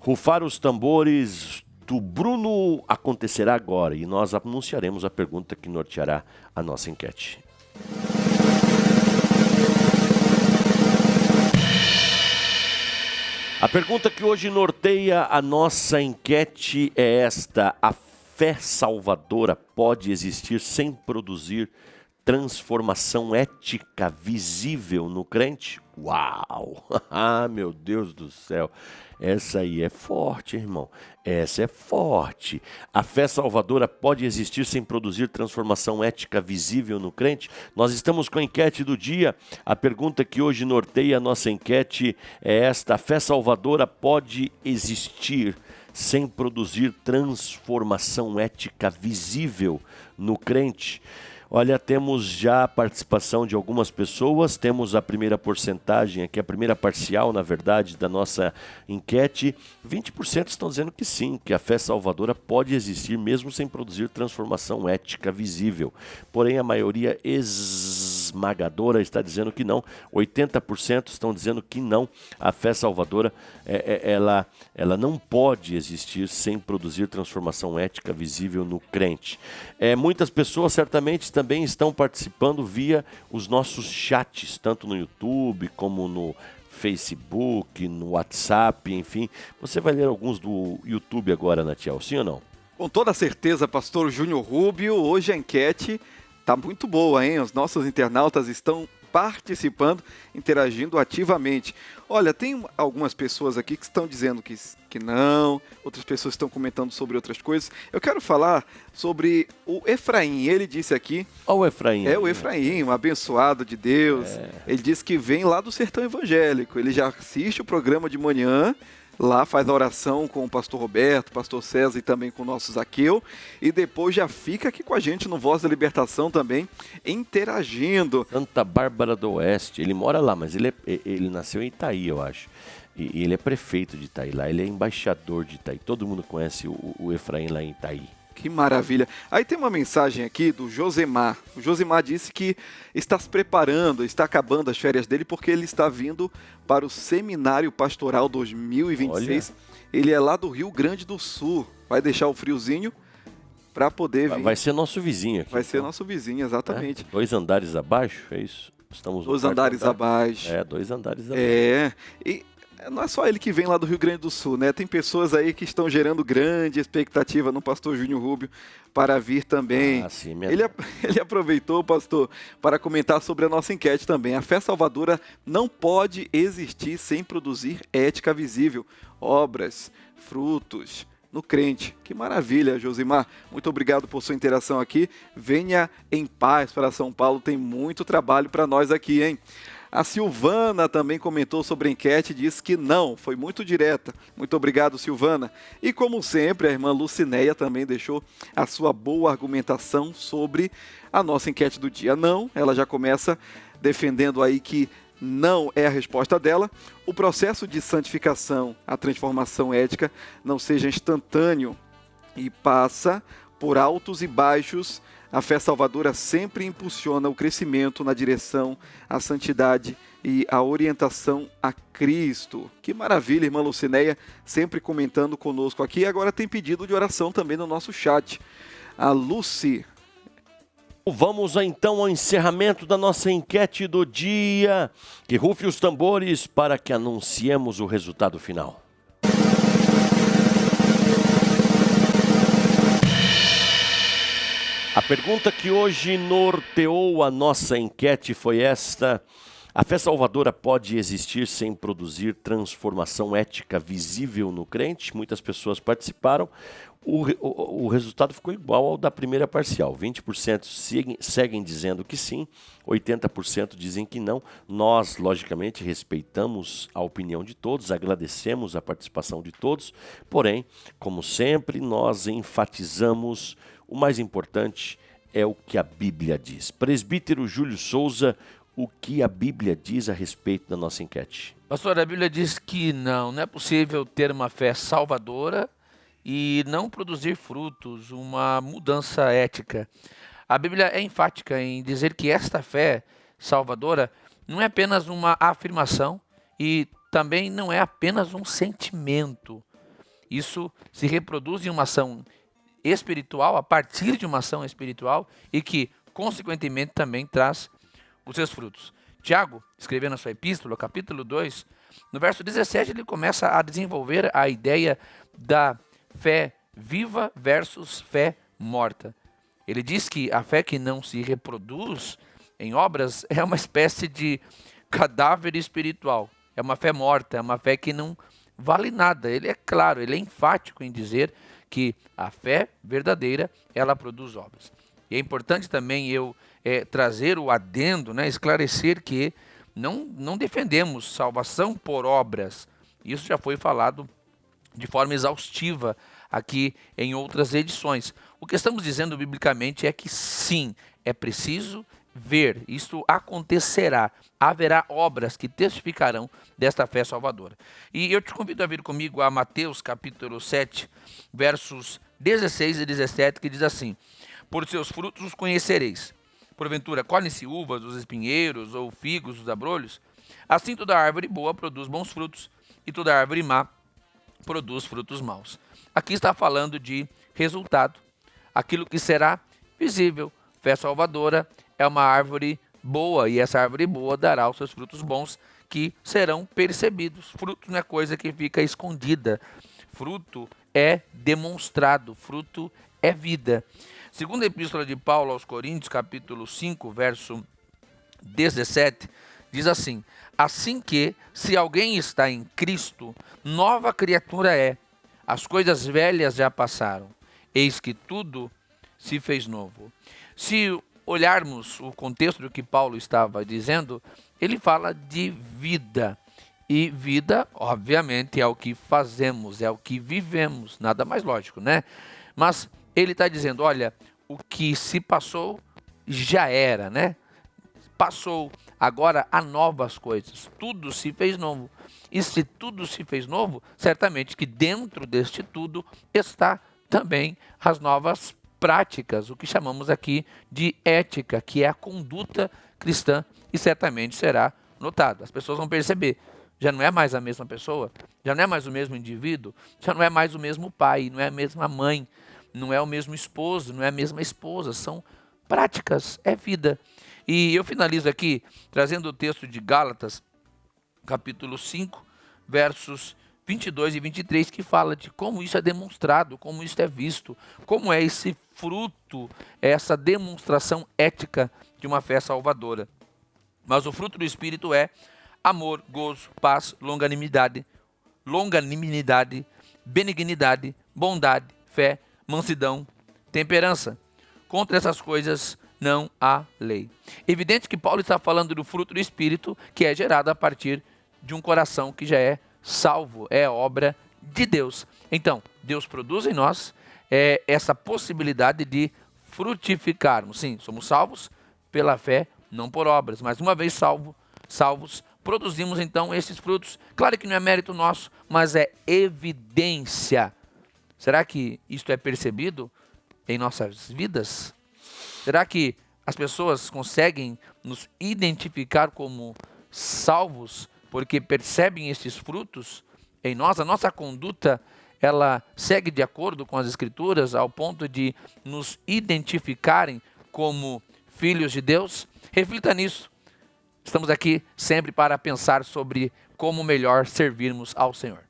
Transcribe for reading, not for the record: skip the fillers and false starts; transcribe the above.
Rufar os tambores do Bruno acontecerá agora e nós anunciaremos a pergunta que norteará a nossa enquete. A pergunta que hoje norteia a nossa enquete é esta: a fé salvadora pode existir sem produzir transformação ética visível no crente? Uau! Ah, meu Deus do céu! Essa aí é forte, irmão. Essa é forte. A fé salvadora pode existir sem produzir transformação ética visível no crente? Nós estamos com a enquete do dia. A pergunta que hoje norteia a nossa enquete é esta: a fé salvadora pode existir sem produzir transformação ética visível no crente? Olha, temos já a participação de algumas pessoas, temos a primeira porcentagem aqui, a primeira parcial, na verdade, da nossa enquete. 20% estão dizendo que sim, que a fé salvadora pode existir mesmo sem produzir transformação ética visível. Porém, a maioria esmagadora está dizendo que não. 80% estão dizendo que não. A fé salvadora, ela não pode existir sem produzir transformação ética visível no crente. Muitas pessoas certamente também estão participando via os nossos chats, tanto no YouTube como no Facebook, no WhatsApp, enfim. Você vai ler alguns do YouTube agora, Natiel, sim ou não? Com toda certeza, pastor Júnior Rubio, hoje a enquete está muito boa, hein? Os nossos internautas estão participando, interagindo ativamente. Olha, tem algumas pessoas aqui que estão dizendo que não, outras pessoas estão comentando sobre outras coisas. Eu quero falar sobre o Efraim. Ele disse aqui... Olha o Efraim. É o Efraim, um abençoado de Deus. Ele disse que vem lá do sertão evangélico. Ele já assiste o programa de manhã, lá faz a oração com o pastor Roberto, pastor César e também com o nosso Zaqueu. E depois já fica aqui com a gente no Voz da Libertação também, interagindo. Santa Bárbara do Oeste. Ele mora lá, mas ele nasceu em Itaí, eu acho. E ele é prefeito de Itaí lá, ele é embaixador de Itaí. Todo mundo conhece o Efraim lá em Itaí. Que maravilha. Aí tem uma mensagem aqui do Josemar. O Josemar disse que está se preparando, está acabando as férias dele porque ele está vindo para o Seminário Pastoral 2026. Olha. Ele é lá do Rio Grande do Sul. Vai deixar o friozinho para poder vir. Vai ser nosso vizinho aqui. Vai ser nosso vizinho, exatamente. 2 andares abaixo, é isso? Estamos 2 andares abaixo. 2 andares abaixo. E não é só ele que vem lá do Rio Grande do Sul, né? Tem pessoas aí que estão gerando grande expectativa no pastor Júnior Rubio para vir também. Sim, ele aproveitou, pastor, para comentar sobre a nossa enquete também. A fé salvadora não pode existir sem produzir ética visível, obras, frutos no crente. Que maravilha, Josimar. Muito obrigado por sua interação aqui. Venha em paz para São Paulo. Tem muito trabalho para nós aqui, hein? A Silvana também comentou sobre a enquete e disse que não, foi muito direta. Muito obrigado, Silvana. E como sempre, a irmã Lucinéia também deixou a sua boa argumentação sobre a nossa enquete do dia. Não, ela já começa defendendo aí que não é a resposta dela. O processo de santificação, a transformação ética, não seja instantâneo e passa por altos e baixos. A fé salvadora sempre impulsiona o crescimento na direção à santidade e à orientação a Cristo. Que maravilha, irmã Lucinéia, sempre comentando conosco aqui. Agora tem pedido de oração também no nosso chat. A Lucy. Vamos então ao encerramento da nossa enquete do dia. Que rufe os tambores para que anunciemos o resultado final. A pergunta que hoje norteou a nossa enquete foi esta: a fé salvadora pode existir sem produzir transformação ética visível no crente? Muitas pessoas participaram. O resultado ficou igual ao da primeira parcial. 20% seguem dizendo que sim, 80% dizem que não. Nós, logicamente, respeitamos a opinião de todos, agradecemos a participação de todos, porém, como sempre, nós enfatizamos o mais importante é o que a Bíblia diz. Presbítero Júlio Souza, o que a Bíblia diz a respeito da nossa enquete? Pastor, a Bíblia diz que não é possível ter uma fé salvadora e não produzir frutos, uma mudança ética. A Bíblia é enfática em dizer que esta fé salvadora não é apenas uma afirmação e também não é apenas um sentimento. Isso se reproduz em uma ação espiritual, a partir de uma ação espiritual, e que, consequentemente, também traz os seus frutos. Tiago, escrevendo na sua epístola, capítulo 2, no verso 17, ele começa a desenvolver a ideia da fé viva versus fé morta. Ele diz que a fé que não se reproduz em obras é uma espécie de cadáver espiritual. É uma fé morta, é uma fé que não vale nada. Ele é claro, ele é enfático em dizer que a fé verdadeira, ela produz obras. E é importante também eu trazer o adendo, né, esclarecer que não defendemos salvação por obras. Isso já foi falado de forma exaustiva aqui em outras edições. O que estamos dizendo biblicamente é que sim, é preciso ver, isto acontecerá, haverá obras que testificarão desta fé salvadora. E eu te convido a vir comigo a Mateus capítulo 7, versos 16 e 17, que diz assim: por seus frutos os conhecereis. Porventura, colhem-se uvas dos espinheiros, ou figos dos abrolhos? Assim toda árvore boa produz bons frutos, e toda árvore má produz frutos maus. Aqui está falando de resultado, aquilo que será visível. Fé salvadora é uma árvore boa, e essa árvore boa dará os seus frutos bons, que serão percebidos. Fruto não é coisa que fica escondida. Fruto é demonstrado, fruto é vida. Segunda epístola de Paulo aos Coríntios, capítulo 5, verso 17, diz assim: assim que, se alguém está em Cristo, nova criatura é. As coisas velhas já passaram, eis que tudo se fez novo. Se olharmos o contexto do que Paulo estava dizendo, ele fala de vida. E vida, obviamente, é o que fazemos, é o que vivemos, nada mais lógico, né? Mas ele está dizendo, olha, o que se passou já era, né? Passou, agora há novas coisas, tudo se fez novo. E se tudo se fez novo, certamente que dentro deste tudo está também as novas práticas, o que chamamos aqui de ética, que é a conduta cristã, e certamente será notado. As pessoas vão perceber, já não é mais a mesma pessoa, já não é mais o mesmo indivíduo, já não é mais o mesmo pai, não é a mesma mãe, não é o mesmo esposo, não é a mesma esposa, são práticas, é vida. E eu finalizo aqui trazendo o texto de Gálatas, capítulo 5, versos 22 e 23, que fala de como isso é demonstrado, como isso é visto, como é esse fruto, essa demonstração ética de uma fé salvadora. Mas o fruto do Espírito é amor, gozo, paz, longanimidade, benignidade, bondade, fé, mansidão, temperança. Contra essas coisas não há lei. Evidente que Paulo está falando do fruto do Espírito, que é gerado a partir de um coração que já é salvo, é obra de Deus. Então, Deus produz em nós essa possibilidade de frutificarmos. Sim, somos salvos pela fé, não por obras, mas uma vez salvos, produzimos então esses frutos. Claro que não é mérito nosso, mas é evidência. Será que isto é percebido em nossas vidas? Será que as pessoas conseguem nos identificar como salvos porque percebem esses frutos em nós? A nossa conduta, ela segue de acordo com as Escrituras ao ponto de nos identificarem como filhos de Deus? Reflita nisso. Estamos aqui sempre para pensar sobre como melhor servirmos ao Senhor.